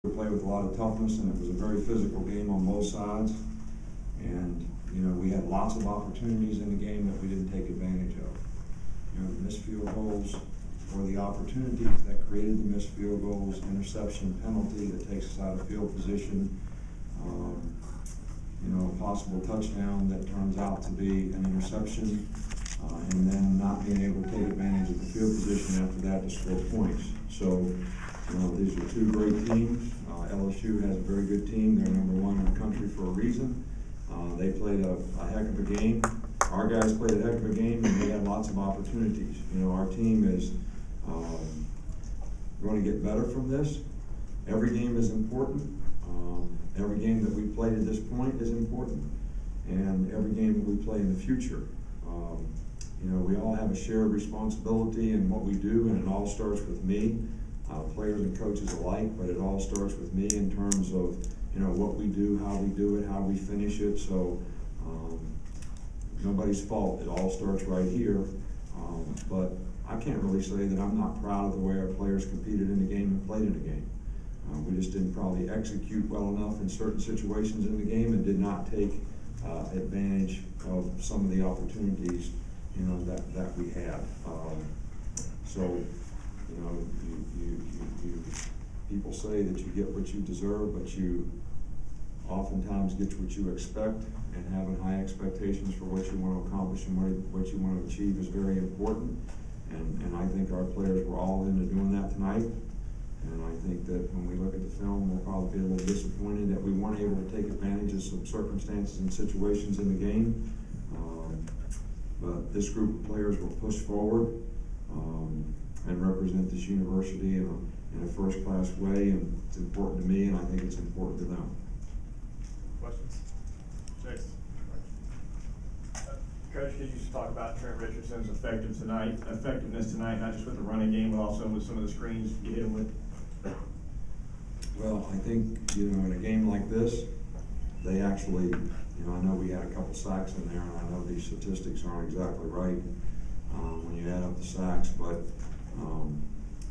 We played with a lot of toughness, and it was a very physical game on both sides. And, you know, we had lots of opportunities in the game that we didn't take advantage of. You know, the missed field goals, or the opportunities that created the missed field goals, interception, penalty that takes us out of field position, you know, a possible touchdown that turns out to be an interception, and then not being able to take advantage of the field position after that to score points. So, you know, these are two great teams. LSU has a very good team. They're #1 in the country for a reason. They played a heck of a game. Our guys played a heck of a game, and they had lots of opportunities. You know, our team is going to get better from this. Every game is important. Every game that we played at this point is important, and every game that we play in the future. You know, we all have a shared responsibility in what we do, and it all starts with me, players and coaches alike, but it all starts with me in terms of, you know, what we do, how we do it, how we finish it. So nobody's fault. It all starts right here. But I can't really say that I'm not proud of the way our players competed in the game and played in the game. We just didn't probably execute well enough in certain situations in the game, and did not take advantage of some of the opportunities, you know, that we had. So, you know, people say that you get what you deserve, but you oftentimes get what you expect, and having high expectations for what you want to accomplish and what you want to achieve is very important. And I think our players were all into doing that tonight. And I think that when we look at the film, we'll probably be a little disappointed that we weren't able to take advantage of some circumstances and situations in the game. But this group of players will push forward and represent this university in a first-class way, and it's important to me, and I think it's important to them. Questions? Chase? Coach, could you just talk about Trent Richardson's effectiveness tonight, not just with the running game, but also with some of the screens you hit him with? Well, I think, you know, in a game like this, they actually, you know, I know we had a couple sacks in there, and I know these statistics aren't exactly right when you add up the sacks, but,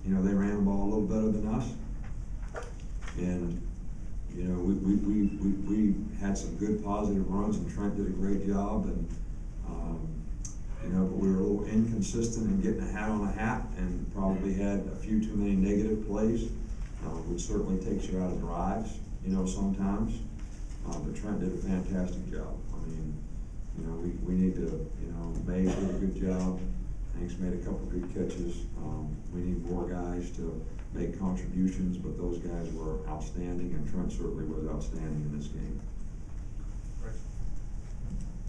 you know, they ran the ball a little better than us. And, you know, we had some good positive runs, and Trent did a great job, and, you know, but we were a little inconsistent in getting a hat on a hat, and probably had a few too many negative plays, which certainly takes you out of drives, you know, sometimes. But Trent did a fantastic job. I mean, you know, we need to, you know, May did a good job. Hanks made a couple good catches. We need more guys to make contributions, but those guys were outstanding, and Trent certainly was outstanding in this game.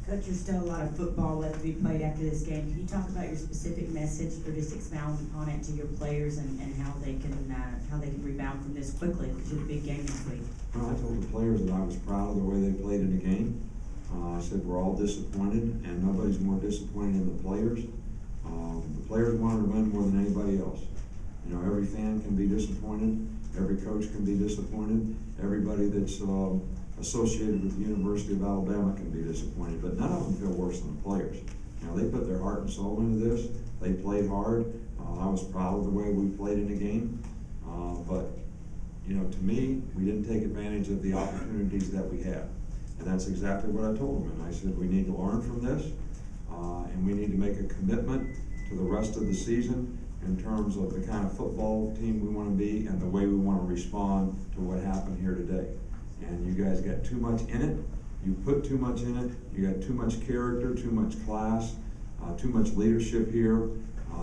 Coach, there's still a lot of football left to be played after this game. Can you talk about your specific message, or just expound upon it to your players, and how they can rebound from this quickly, because you have a big game this week? Well, I told the players that I was proud of the way they played in the game. I said we're all disappointed, and nobody's more disappointed than the players. The players wanted to win more than anybody else. You know, every fan can be disappointed. Every coach can be disappointed. Everybody that's associated with the University of Alabama can be disappointed, but none of them feel worse than the players. You know, they put their heart and soul into this. They played hard. I was proud of the way we played in the game. But, you know, to me, we didn't take advantage of the opportunities that we had. And that's exactly what I told them. And I said, we need to learn from this, and we need to make a commitment to the rest of the season in terms of the kind of football team we want to be, and the way we want to respond to what happened here today. And you guys got too much in it. You put too much in it. You got too much character, too much class, too much leadership here,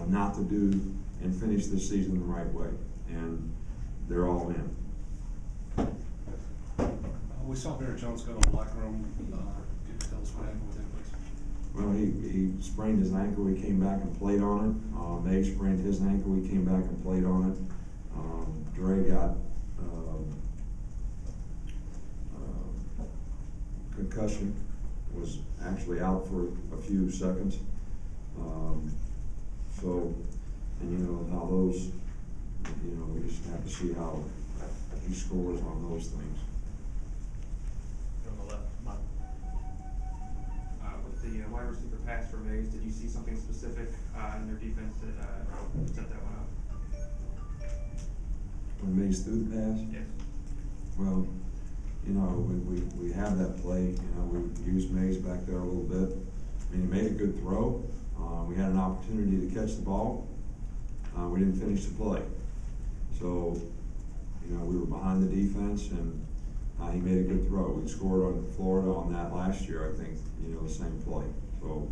not to do and finish this season the right way. And they're all in. We saw Barry Jones go to the locker room. Can you tell us what happened with him, please? Well, he sprained his ankle. He came back and played on it. May sprained his ankle. He came back and played on it. Dre got concussion, was actually out for a few seconds. So, and you know how those, you know, we just have to see how he scores on those things. On the left, Mike. With the wide receiver pass for Mays, did you see something specific in their defense that set that one up? When Mays threw the pass? Yes. had that play. You know, we used Mays back there a little bit. I mean, he made a good throw. We had an opportunity to catch the ball. We didn't finish the play. So, you know, we were behind the defense, and he made a good throw. We scored on Florida on that last year, I think, you know, the same play. So,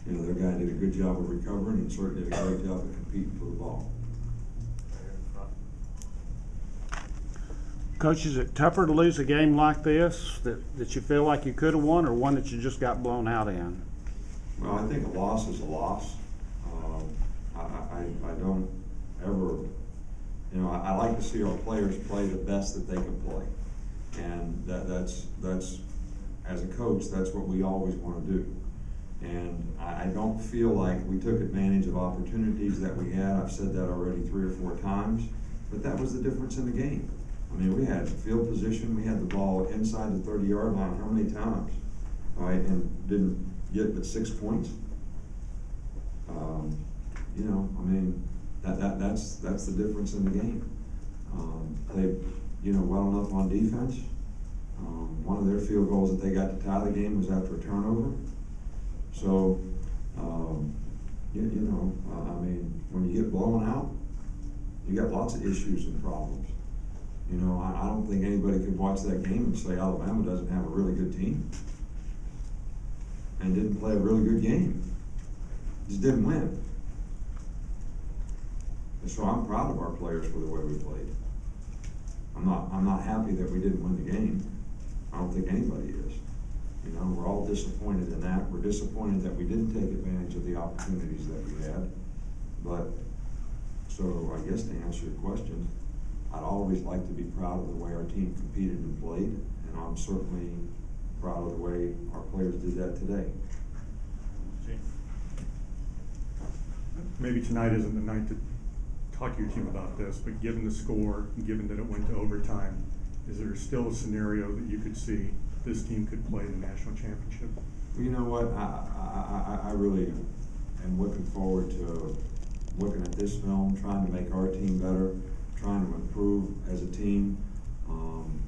you know, their guy did a good job of recovering and certainly did a great job of competing for the ball. Coach, is it tougher to lose a game like this that you feel like you could have won, or one that you just got blown out in? Well, I think a loss is a loss. I don't ever, you know, I like to see our players play the best that they can play. And that's, as a coach, that's what we always want to do. And I don't feel like we took advantage of opportunities that we had. I've said that already 3 or 4 times, but that was the difference in the game. I mean, we had field position, we had the ball inside the 30-yard line how many times, all right, and didn't get but 6 points. You know, I mean, that's the difference in the game. Played, you know, well enough on defense. One of their field goals that they got to tie the game was after a turnover. So, you know, I mean, when you get blown out, you got lots of issues and problems. You know, I don't think anybody could watch that game and say Alabama doesn't have a really good team and didn't play a really good game. Just didn't win. And so I'm proud of our players for the way we played. I'm not happy that we didn't win the game. I don't think anybody is. You know, we're all disappointed in that. We're disappointed that we didn't take advantage of the opportunities that we had. But, so I guess to answer your question, I'd always like to be proud of the way our team competed and played, and I'm certainly proud of the way our players did that today. Maybe tonight isn't the night to talk to your team about this, but given the score, and given that it went to overtime, is there still a scenario that you could see this team could play the national championship? Well, you know what, I really am looking forward to looking at this film, trying to make our team better, trying to improve as a team,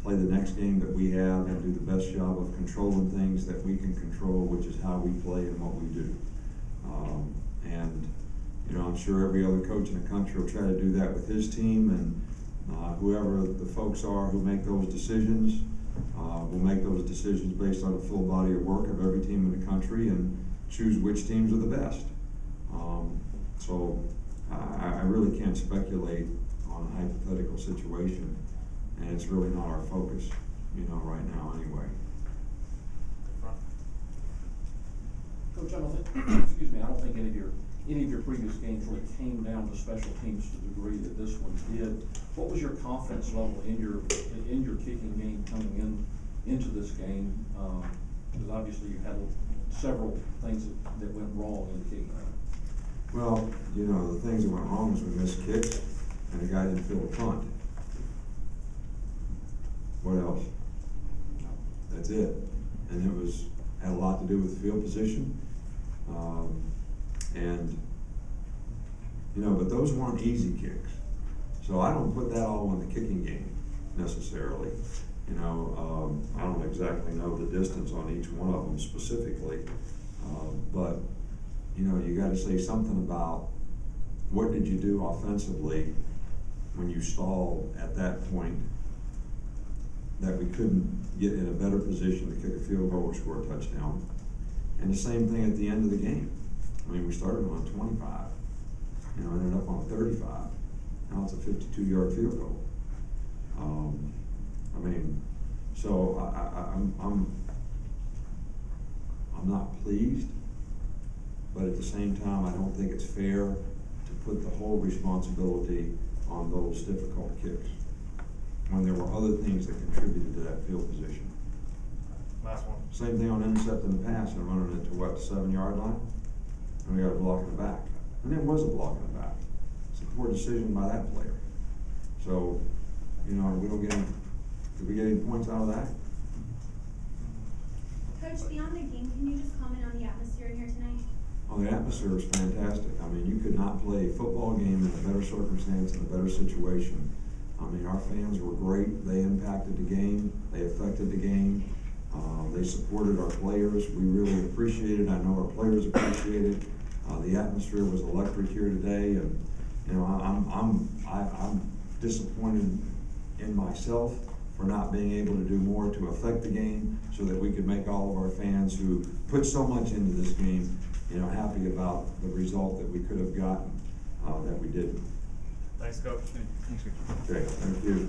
play the next game that we have, and do the best job of controlling things that we can control, which is how we play and what we do. And you know, I'm sure every other coach in the country will try to do that with his team, and whoever the folks are who make those decisions will make those decisions based on a full body of work of every team in the country and choose which teams are the best. So I really can't speculate on a hypothetical situation, and it's really not our focus, you know, right now anyway. Coach, I don't think, excuse me, I don't think any of your previous games really came down to special teams to the degree that this one did. What was your confidence level in your kicking game coming into this game? Because obviously you had several things that went wrong in the kicking game. Well, you know, the things that went wrong was we missed kicks, and the guy didn't fill the punt. What else? That's it. And it had a lot to do with field position. And, you know, but those weren't easy kicks. So I don't put that all in the kicking game necessarily. You know, I don't exactly know the distance on each one of them specifically. But, you know, you got to say something about what did you do offensively when you stalled at that point that we couldn't get in a better position to kick a field goal or score a touchdown. And the same thing at the end of the game. I mean, we started on 25, you know, ended up on 35. Now it's a 52-yard field goal. I mean, so I'm not pleased, but at the same time, I don't think it's fair to put the whole responsibility on those difficult kicks when there were other things that contributed to that field position. Last one. Same thing on intercepting the pass and running it to what, the 7-yard line? And we got a block in the back. And there was a block in the back. It's a poor decision by that player. So, you know, did we get any points out of that? Coach, beyond the game, can you just comment on the atmosphere here tonight? Well, the atmosphere was fantastic. I mean, you could not play a football game in a better circumstance, in a better situation. I mean, our fans were great. They impacted the game. They affected the game. They supported our players. We really appreciate it. I know our players appreciate it. The atmosphere was electric here today, and you know, I'm disappointed in myself for not being able to do more to affect the game so that we could make all of our fans who put so much into this game, you know, happy about the result that we could have gotten, that we didn't. Thanks, Coach. Okay, thank you.